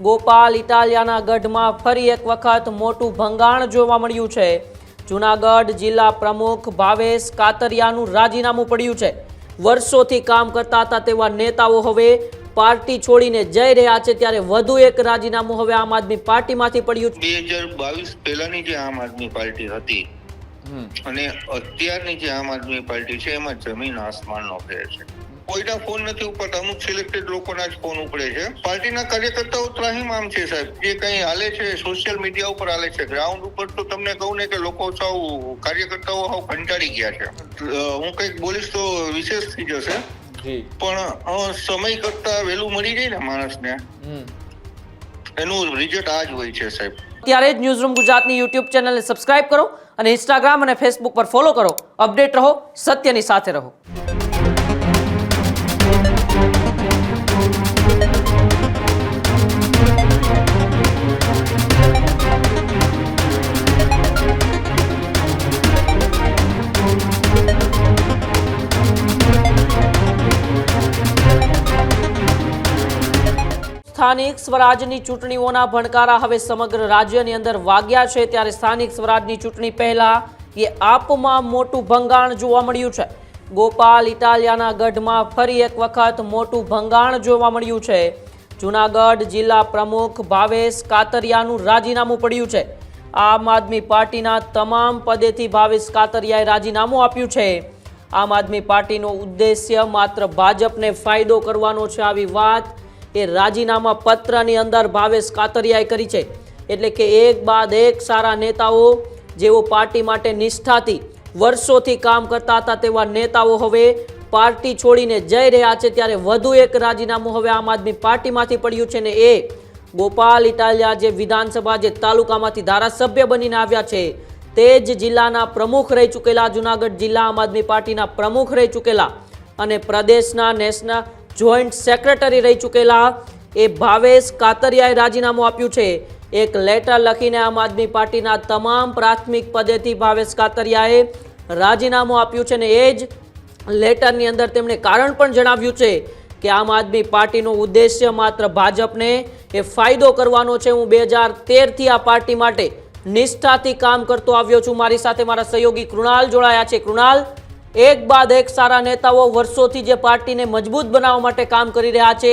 ગોપાલ ઇટાલિયાના ગઢમાં ફરી એક વખત મોટું ભંગાણ જોવા મળ્યું છે। જૂનાગઢ જિલ્લા પ્રમુખ ભાવેશ કાતરિયાનું રાજીનામું પડ્યું છે। વર્ષોથી કામ કરતા હતા તેવા નેતાઓ હવે પાર્ટી છોડીને જઈ રહ્યા છે, ત્યારે વધુ એક રાજીનામું હવે આમ આદમી પાર્ટીમાંથી પડ્યું છે। 2022 પહેલાની જે આમ આદમી પાર્ટી હતી અને અત્યારની જે આમ આદમી પાર્ટી છે એમાં જમીન આસમાનનો ફેર છે। કોઈના ફોન નથી ઉપડતા, અમુક સિલેક્ટેડ લોકોના જ ફોન ઉપડે છે। પાર્ટીના કાર્યકર્તાઓ ત્રાહિમામ છે સાહેબ, જે કંઈ હાલે છે સોશિયલ મીડિયા ઉપર હાલે છે, ગ્રાઉન્ડ ઉપર તો તમને કહું ને કે લોકો સાવ કાર્યકર્તાઓ સાવ કંટાળી ગયા છે। હું કંઈક બોલીશ તો વિશેષ થઈ જશે, પણ સમય કરતા વહેલું મળી જાય ને માણસને, એનું રિઝલ્ટ આ જ હોય છે સાહેબ। ત્યારે જ ન્યૂઝરૂમ ગુજરાતની યુટ્યુબ ચેનલને સબસ્ક્રાઇબ કરો અને ઇન્સ્ટાગ્રામ અને ફેસબુક પર ફોલો કરો। અપડેટ રહો, સત્યની સાથે રહો। સ્થાનિક સ્વરાજની ચૂંટણીઓના ભણકારા હવે સમગ્ર રાજ્યની અંદર વાગ્યા છે, ત્યારે સ્થાનિક સ્વરાજની ચૂંટણી પહેલા એ આપમાં મોટું ભંગાણ જોવા મળ્યું છે। ગોપાલ ઇટાલિયાના ગઢમાં ફરી એક વખત મોટું ભંગાણ જોવા મળ્યું છે। જૂનાગઢ જિલ્લા પ્રમુખ ભાવેશ કાતરિયાનું રાજીનામું પડ્યું છે। આમ આદમી પાર્ટીના તમામ પદેથી ભાવેશ કાતરિયાએ રાજીનામું આપ્યું છે। આમ આદમી પાર્ટીનો ઉદ્દેશ્ય માત્ર ભાજપને ફાયદો કરવાનો છે, આવી વાત એ રાજીનામા પત્રની અંદર ભાવેશ કાતરિયાએ કરી છે। એટલે કે એક બાદ એક સારા નેતાઓ જેઓ પાર્ટી માટે નિષ્ઠાથી વર્ષોથી કામ કરતા હતા તેવા નેતાઓ હવે પાર્ટી છોડીને જઈ રહ્યા છે, ત્યારે વધુ એક રાજીનામું હવે આમ આદમી પાર્ટીમાંથી પડ્યું છે ને એ ગોપાલ ઇટાલિયા જે વિધાનસભા જે તાલુકામાંથી ધારાસભ્ય બનીને આવ્યા છે, તે જ જિલ્લાના પ્રમુખ રહી ચૂકેલા, જૂનાગઢ જિલ્લા આમ આદમી પાર્ટીના પ્રમુખ રહી ચૂકેલા અને પ્રદેશના નેશનલ જોઈન્ટ સેક્રેટરી રહી ચૂકેલા એ ભાવેશ કાતરિયાએ રાજીનામું આપ્યું છે। એક લેટર લખીને આમ આદમી પાર્ટીના તમામ પ્રાથમિક પદેથી ભાવેશ કાતરિયાએ રાજીનામું આપ્યું છે ને એ જ લેટરની અંદર તેમણે કારણ પણ જણાવ્યું છે કે આમ આદમી પાર્ટીનો ઉદ્દેશ્ય માત્ર ભાજપને એ ફાયદો કરવાનો છે। હું 2013થી આ પાર્ટી માટે નિષ્ઠાથી કામ કરતો આવ્યો છું। મારી સાથે મારા સહયોગી કૃણાલ જોડાયા છે। કૃણાલ, એક બાદ એક સારા નેતાઓ વર્ષોથી જે પાર્ટીને મજબૂત બનાવવા માટે કામ કરી રહ્યા છે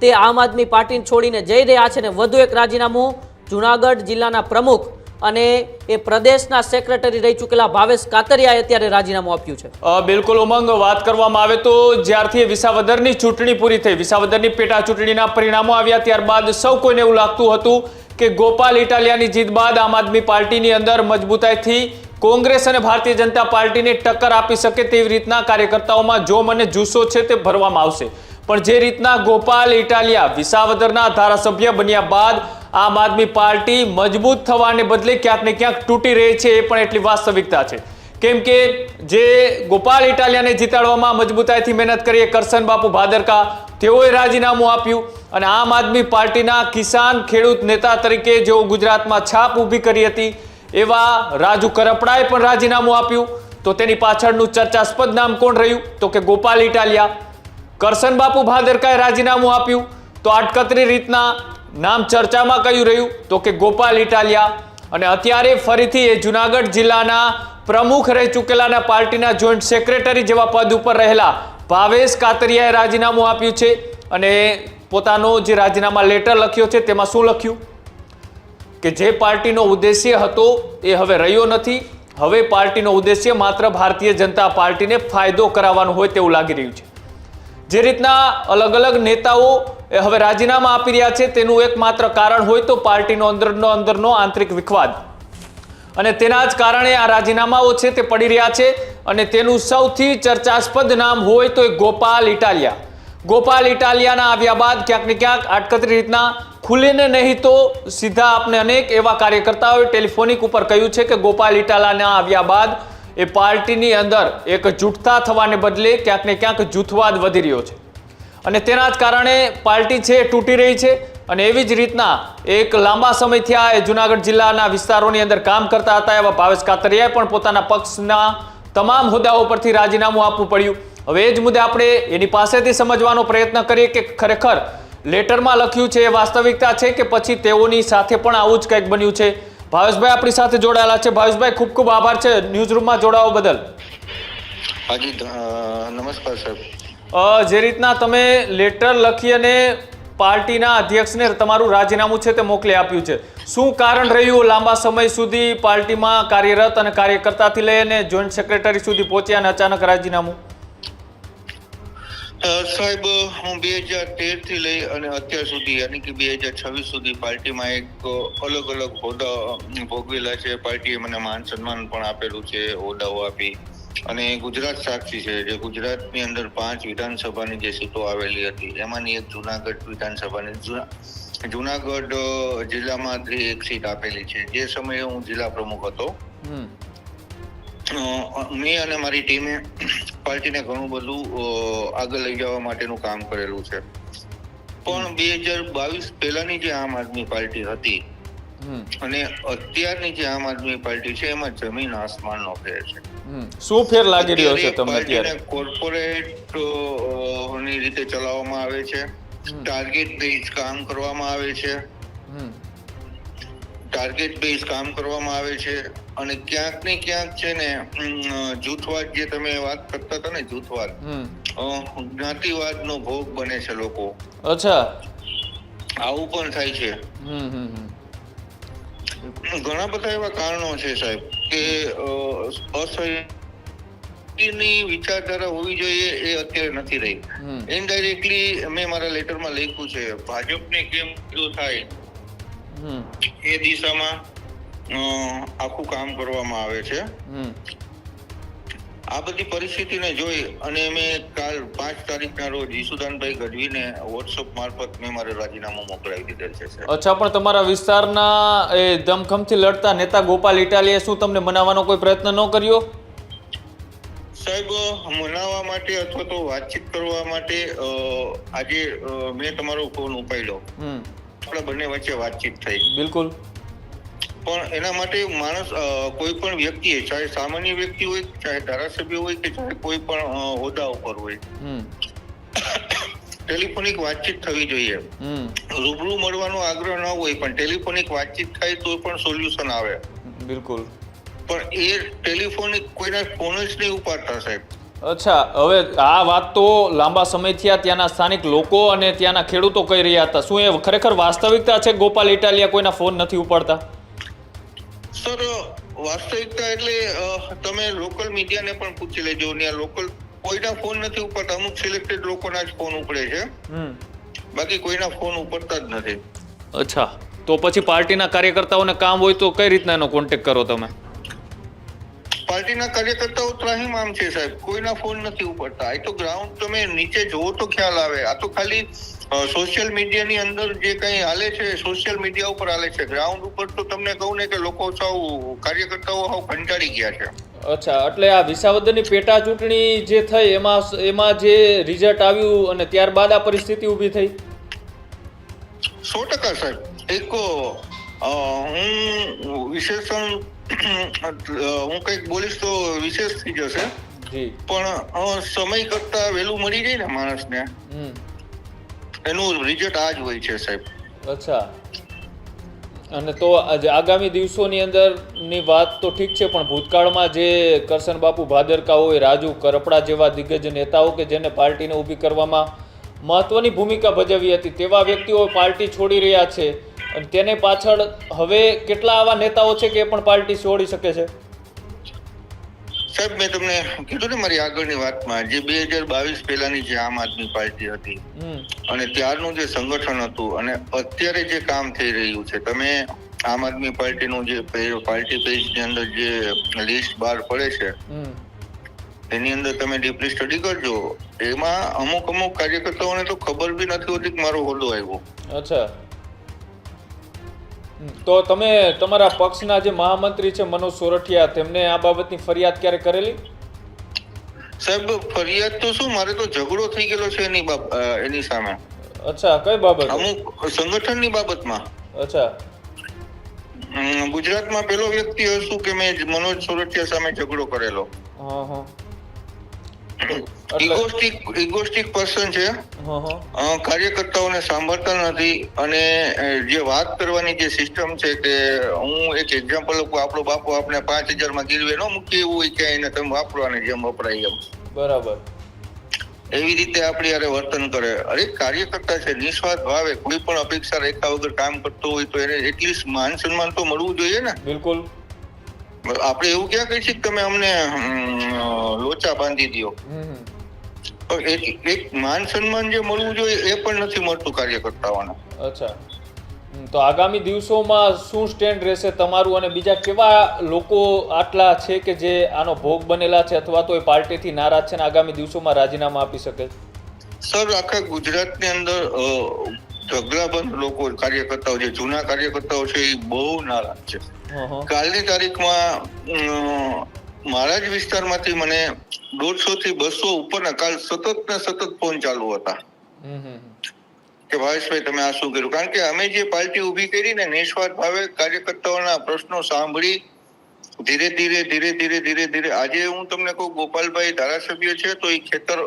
તે આમ આદમી પાર્ટીને છોડીને જઈ રહ્યા છે ને વધુ એક રાજીનામું જૂનાગઢ જિલ્લાના પ્રમુખ અને એ પ્રદેશના સેક્રેટરી રહી ચૂકેલા ભાવેશ કાતરિયાએ અત્યારે રાજીનામું આપ્યું છે। બિલકુલ ઉમંગ, વાત કરવામાં આવે તો જ્યારથી વિસાવદરની ચૂંટણી પૂરી થઈ, વિસાવદરની પેટા ચૂંટણીના પરિણામો આવ્યા ત્યારબાદ સૌ કોઈને એવું લાગતું હતું કે ગોપાલ ઇટાલિયાની જીત બાદ આમ આદમી પાર્ટીની અંદર મજબૂતાઈથી કોંગ્રેસ અને ભારતીય જનતા પાર્ટીને ટક્કર આપી શકે તેવી રીતના કાર્યકર્તાઓમાં જોમ અને જુસ્સો છે તે ભરવામાં આવશે। પણ જે રીતના ગોપાલ ઇટાલિયા વિસાવદરના ધારાસભ્ય બન્યા બાદ આમ આદમી પાર્ટી મજબૂત થવાને બદલે ક્યાંક ને ક્યાંક તૂટી રહી છે, એ પણ એટલી વાસ્તવિકતા છે। કેમ કે જે ગોપાલ ઇટાલિયાને જીતાડવામાં મજબૂતાઈથી મહેનત કરી કરશન બાપુ ભાદરકા, તેઓએ રાજીનામું આપ્યું અને આમ આદમી પાર્ટીના કિસાન ખેડૂત નેતા તરીકે જેઓ ગુજરાતમાં છાપ ઊભી કરી હતી એવા રાજુ કરપડાએ પણ રાજીનામું આપ્યું। તો તેની પાછળનું ચર્ચાસ્પદ નામ કોણ રહ્યું? તો કે ગોપાલ ઇટાલિયા। કરશન બાપુ ભાદરકાએ રાજીનામું આપ્યું તો આટકતરી રીતના નામ ચર્ચામાં કયું રહ્યું? તો કે ગોપાલ ઇટાલિયા। અને અત્યારે ફરીથી એ જૂનાગઢ જિલ્લાના પ્રમુખ રહી ચૂકેલાના પાર્ટીના જોઈન્ટ સેક્રેટરી જેવા પદ ઉપર રહેલા ભાવેશ કાતરિયાએ રાજીનામું આપ્યું છે અને પોતાનો જે રાજીનામા લેટર લખ્યો છે તેમાં શું લખ્યું કે જે પાર્ટીનો ઉદ્દેશ્ય હતો એ હવે રહ્યો નથી। હવે પાર્ટીનો ઉદ્દેશ્ય માત્ર ભારતીય જનતા પાર્ટીને ફાયદો કરાવવાનો હોય તેવું લાગી રહ્યું છે। જે રીતના અલગ અલગ નેતાઓ હવે રાજીનામા આપી રહ્યા છે તેનું એકમાત્ર કારણ હોય તો પાર્ટીનો અંદરનો આંતરિક વિખવાદ, અને તેના જ કારણે આ રાજીનામાઓ છે તે પડી રહ્યા છે। અને તેનું સૌથી ચર્ચાસ્પદ નામ હોય તો એ ગોપાલ ઇટાલિયા। ગોપાલ ઇટાલિયાના આવ્યા બાદ ક્યાંક ને ક્યાંક આટકતરી રીતના ખુલીને નહીં તો સીધા આપને અનેક એવા કાર્યકર્તાઓએ ટેલિફોનિક ઉપર કહ્યું છે કે ગોપાલ ઇટાલિયાના આવ્યા બાદ એ પાર્ટીની અંદર એક જૂથતા થવાને બદલે ક્યાંક ને ક્યાંક જૂથવાદ વધી રહ્યો છે અને તેના જ કારણે પાર્ટી છે તૂટી રહી છે। અને એવી જ રીતના એક લાંબા સમયથી આ જૂનાગઢ જિલ્લાના વિસ્તારોની અંદર કામ કરતા હતા એવા ભાવેશ કાતરિયાએ પણ પોતાના પક્ષના તમામ હોદ્દાઓ પરથી રાજીનામું આપવું પડ્યું। હવે એ જ મુદ્દે આપણે એની પાસેથી સમજવાનો પ્રયત્ન કરીએ કે ખરેખર લેટરમાં લખ્યું છે એ વાસ્તવિકતા છે કે પછી તેઓની સાથે પણ આવું જ કંઈક બન્યું છે? ભાવેશભાઈ આપણી સાથે જોડાયેલા છે. ભાવેશભાઈ, ખૂબ ખૂબ આભાર છે ન્યૂઝ રૂમમાં જોડાવા બદલ. હાજી, નમસ્કાર સાહેબ. જે રીતના તમે લેટર લખી અને પાર્ટીના અધ્યક્ષને તમારું રાજીનામું છે તે મોકલી આપ્યું છે, શું કારણ રહ્યું લાંબા સમય સુધી પાર્ટીમાં કાર્યરત અને કાર્યકર્તાથી લઈ અને જોઈન્ટ સેક્રેટરી સુધી પહોંચ્યા અને અચાનક રાજીનામું? સાહેબ, હું 2013 થી લઈ અને અત્યાર સુધી યાની કે 2026 સુધી પાર્ટીમાં એક અલગ અલગ હોદ્દા ભોગવેલા છે. પાર્ટીએ મને માન સન્માન પણ આપેલું છે, હોદ્દાઓ આપી. અને ગુજરાત સાક્ષી છે, જે ગુજરાતની અંદર 5 વિધાનસભાની જે સીટો આવેલી હતી એમાંની એક જુનાગઢ વિધાનસભાની જુનાગઢ જિલ્લામાંથી એક સીટ આપેલી છે. જે સમયે હું જિલ્લા પ્રમુખ હતો, મેં અને મારી ટીમે પાર્ટીને ઘણું બધું આગળ લઈ જવા માટેનું કામ કરેલું છે. પણ 2022 પહેલાની જે આમ આદમી પાર્ટી હતી અને અત્યારની જે આમ આદમી પાર્ટી છે એમાં જમીન આસમાનનો ફેર છે. શું ફેર લાગી રહ્યો છે તમને અત્યારે? કોર્પોરેટ ની રીતે ચલાવવામાં આવે છે, ટાર્ગેટ બેઝ કામ કરવામાં આવે છે, અને ક્યાંક ને ક્યાંક છે ને જૂથવાદ, જે તમે વાત કરતા હતા ને, જૂથવાદ, જ્ઞાતિવાદનો ભોગ બને છે લોકો. અચ્છા, આવું પણ થાય છે. ઘણા બધા એવા કારણો છે સાહેબ કે અસહ્યની વિચારધારા હોવી જોઈએ એ અત્યારે નથી રહી. ઇનડાયરેક્ટલી મેં મારા લેટરમાં લખ્યું છે, ભાજપને કેમ થાય એ દિશામાં આખું કામ કરવામાં આવે છે. આ બધી પરિસ્થિતિને જોઈ અને મેં કાલ 5 તારીખના રોજ ઈસુદાનભાઈ ગઢવીને વોટ્સઅપ મારફત મેં મારું રાજીનામું મોકલાવી દીધેલ છે. અચ્છા, પણ તમારા વિસ્તારના એ દમખમથી લડતા નેતા ગોપાલ ઇટાલીએ શું તમને મનાવવાનો કોઈ પ્રયત્ન ન કર્યો? સાહેબ, મનાવવા માટે અથવા તો વાતચીત કરવા માટે આજે મેં તમારો ફોન ઉપાડ્યો, આપણા બંને વચ્ચે વાતચીત થઈ. બિલકુલ. પણ એના માટે માણસ, કોઈ પણ વ્યક્તિએ, ચાહે સામાન્ય વ્યક્તિ હોય, ચાહે ધારાસભ્ય હોય કે ચાહે કોઈ પણ હોદ્દા ઉપર હોય, ટેલિફોનિક વાતચીત થવી જોઈએ. રૂબરૂ મળવાનો આગ્રહ ન હોય પણ ટેલિફોનિક વાતચીત થાય તો પણ સોલ્યુશન આવે. બિલકુલ. પણ એ ટેલિફોનિક કોઈના ફોન જ નહીં ઉપાડતા સાહેબ. અચ્છા, હવે આ વાત તો લાંબા સમયથી ત્યાંના સ્થાનિક લોકો અને ત્યાંના ખેડૂતો કહી રહ્યા હતા. શું એ ખરેખર વાસ્તવિકતા છે? ગોપાલ ઇટાલિયા કોઈના ફોન નથી ઉપાડતા? સર, વાસ્તવિકતા એટલે તમે લોકલ મીડિયાને પણ પૂછી લેજો, ત્યાં લોકલ કોઈના ફોન નથી ઉપાડતા. અમુક સિલેક્ટેડ લોકોના જ ફોન ઉપડે છે, બાકી કોઈના ફોન ઉપડતા જ નથી. અચ્છા, તો પછી પાર્ટીના કાર્યકર્તાઓને કામ હોય તો કઈ રીતના એનો કોન્ટેક્ટ કરો તમે? પાર્ટીના કાર્યકર્તાઓ ત્રાહિમામ છે સાહેબ, કોઈના ફોન નથી ઉપડતા. આ તો ગ્રાઉન્ડ તમે નીચે જોવો તો ખ્યાલ આવે. આ તો ખાલી સોશિયલ મીડિયાની અંદર જે કંઈ હાલે છે સોશિયલ મીડિયા ઉપર હાલે છે. ગ્રાઉન્ડ ઉપર તો તમને કહું ને કે લોકો સાવ કાર્યકર્તાઓ સાવ કંટાળી ગયા છે. અચ્છા, એટલે આ વિસાવદરની પેટા ચૂંટણી જે થઈ એમાં જે રિઝલ્ટ આવ્યું અને ત્યારબાદ આ પરિસ્થિતિ ઊભી થઈ? 100% સાહેબ. એક હું વિશેષણ હું કંઈક બોલીશ તો વિશેષ થઈ જશે, પણ સમય કરતા વહેલું મળી જાય ને માણસને, એનું રિઝલ્ટ આ જ હોય છે સાહેબ. અચ્છા, અને તો આગામી દિવસોની અંદરની વાત તો ઠીક છે, પણ ભૂતકાળમાં જે કરશન બાપુ ભાદરકા હોય, રાજુ કરપડા જેવા દિગ્ગજ નેતાઓ કે જેને પાર્ટીને ઊભી કરવામાં મહત્વની ભૂમિકા ભજવી હતી, તેવા વ્યક્તિઓ પાર્ટી છોડી રહ્યા છે. અને તેને પાછળ હવે કેટલા આવા નેતાઓ છે કે એ પણ પાર્ટી છોડી શકે છે? સાહેબ, મેં તમને કીધું ને મારી આગળની વાતમાં, જે 2022 પહેલાની જે આમ આદમી પાર્ટી હતી અને ત્યારનું જે સંગઠન હતું અને અત્યારે જે કામ થઈ રહ્યું છે, તમે આમ આદમી પાર્ટીનું જે પાર્ટી પેજની અંદર જે લિસ્ટ બહાર પડે છે એની અંદર તમે ડીપલી સ્ટડી કરજો. એમાં અમુક કાર્યકર્તાઓને તો ખબર બી નથી હોતી કે મારો હોદ્દો આવ્યો. અચ્છા, તો તમે તમારા પક્ષના જે મહામંત્રી છે મનોજ સોરઠિયા, તેમને આ બાબતની ફરિયાદ ક્યારે કરેલી? સાહેબ, ફરિયાદ તો શું, મારે તો ઝઘડો થઈ ગયેલો છે એની સામે. અચ્છા, કઈ બાબત? અમુક સંગઠનની બાબતમાં. અચ્છા, ગુજરાતમાં પેલો વ્યક્તિ હશું કે મેં મનોજ સોરઠિયા સામે ઝઘડો કરેલો. ઇગોસ્ટિક પર્સન છે. હં. કાર્યકર્તાઓને સાંભળતા નથી અને જે વાત કરવાની જે સિસ્ટમ છે કે હું એક એક્ઝામ્પલ આપું, આપણો બાપુ આપણે 5,000 માં ગીરવે ન મૂકી એવું હોય કે એને તમે વાપરવાની જેમ વપરાય એમ. બરાબર. એવી રીતે આપણી યારે વર્તન કરે. અરે કાર્યકર્તા છે, નિસ્વાર્થ ભાવે કોઈ પણ અપેક્ષા રાખ્યા વગર કામ કરતો હોય તો એને એટલીસ્ટ માન સન્માન તો મળવું જોઈએ ને. બિલકુલ. આપણે એવું ક્યાં કહી છીએ કે તમે અમને લોચા બાંધી દો. એક માન સન્માન જે મળવું જોઈએ એ પણ નથી મળતું કાર્યકર્તાઓને. અચ્છા. તો આગામી દિવસોમાં શું સ્ટેન્ડ રહેશે તમારું અને બીજા કેવા લોકો આટલા છે કે જે આનો ભોગ બનેલા છે અથવા તો એ પાર્ટીથી નારાજ છે ને આગામી દિવસોમાં રાજીનામા આપી શકે? સર, આખા ગુજરાતની અંદર ઢગલાબંધ લોકો કાર્યકર્તાઓ જે જૂના કાર્યકર્તાઓ છે એ બહુ નારાજ છે. કાલની તારીખમાં મારા જ વિસ્તારમાંથી મને 150 થી 200 ઉપરના કાલ સતત ફોન ચાલુ હતા કે ભાવેશભાઈ તમે આ શું કર્યું. કારણ કે અમે જે પાર્ટી ઊભી કરી ને નિસ્વાર્થ ભાવે કાર્યકર્તાઓના પ્રશ્નો સાંભળી ધીરે ધીરે આજે હું તમને કહું, ગોપાલભાઈ ધારાસભ્ય છે તો એ ખેતર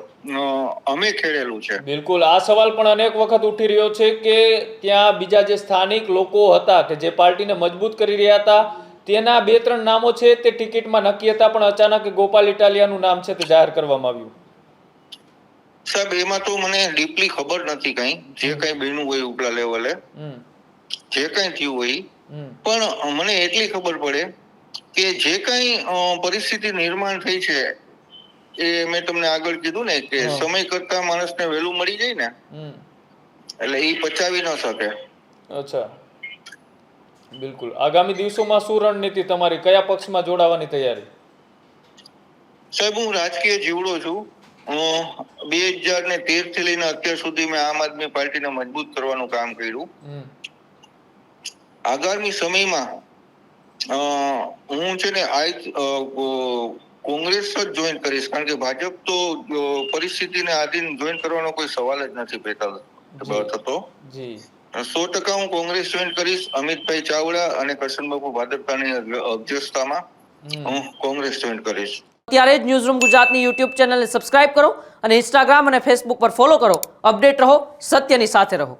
અમે ખેડેલું છે. બિલકુલ. આ સવાલ પણ અનેક વખત ઉઠી રહ્યો છે કે ત્યાં બીજા જે સ્થાનિક લોકો હતા કે જે પાર્ટીને મજબૂત કરી રહ્યા હતા તેના 2-3 નામો છે તે ટિકિટમાં નક્કી હતા પણ અચાનક ગોપાલ ઇટાલિયાનું નામ છે તે જાહેર કરવામાં આવ્યું. સાહેબ, એમાં તો મને ડીપલી ખબર નથી કઈ જે કઈ બન્યું હોય ઉપલા લેવલે જે કઈ થયું હોય, પણ મને એટલી ખબર પડે કે જે કઈ પરિસ્થિતિ નિર્માણ થઈ છે એ મેં તમને આગળ કીધું ને કે સમય કરતા માણસને વહેલું મળી જાય ને એટલે એ પચાવી ન શકે. અચ્છા. બિલકુલ. આગામી દિવસોમાં શું રણનીતિ તમારી, કયા પક્ષમાં જોડાવાની તૈયારી? સાહેબ, હું રાજકીય જીવડો છું. 2013 થી લઈને અત્યાર સુધી મેં આમ આદમી પાર્ટીને મજબૂત કરવાનું કામ કર્યું. આગામી સમયમાં હું છે ને કોંગ્રેસ જ જોઈન કરીશ. કારણ કે ભાજપ તો પરિસ્થિતિને આધીન જોઈન કરવાનો કોઈ સવાલ જ નથી પેદા થતો. 100% હું કોંગ્રેસ જોઈન કરીશ. અમિતભાઈ ચાવડા અને કરશનબાબુ ભાદરકાની અધ્યક્ષતામાં હું કોંગ્રેસ જોઈન કરીશ. ત્યારે જ ન્યૂઝરૂમ ગુજરાતની યુટ્યુબ ચેનલને સબસ્ક્રાઇબ કરો અને ઇન્સ્ટાગ્રામ અને ફેસબુક પર ફોલો કરો. અપડેટ રહો, સત્યની સાથે રહો.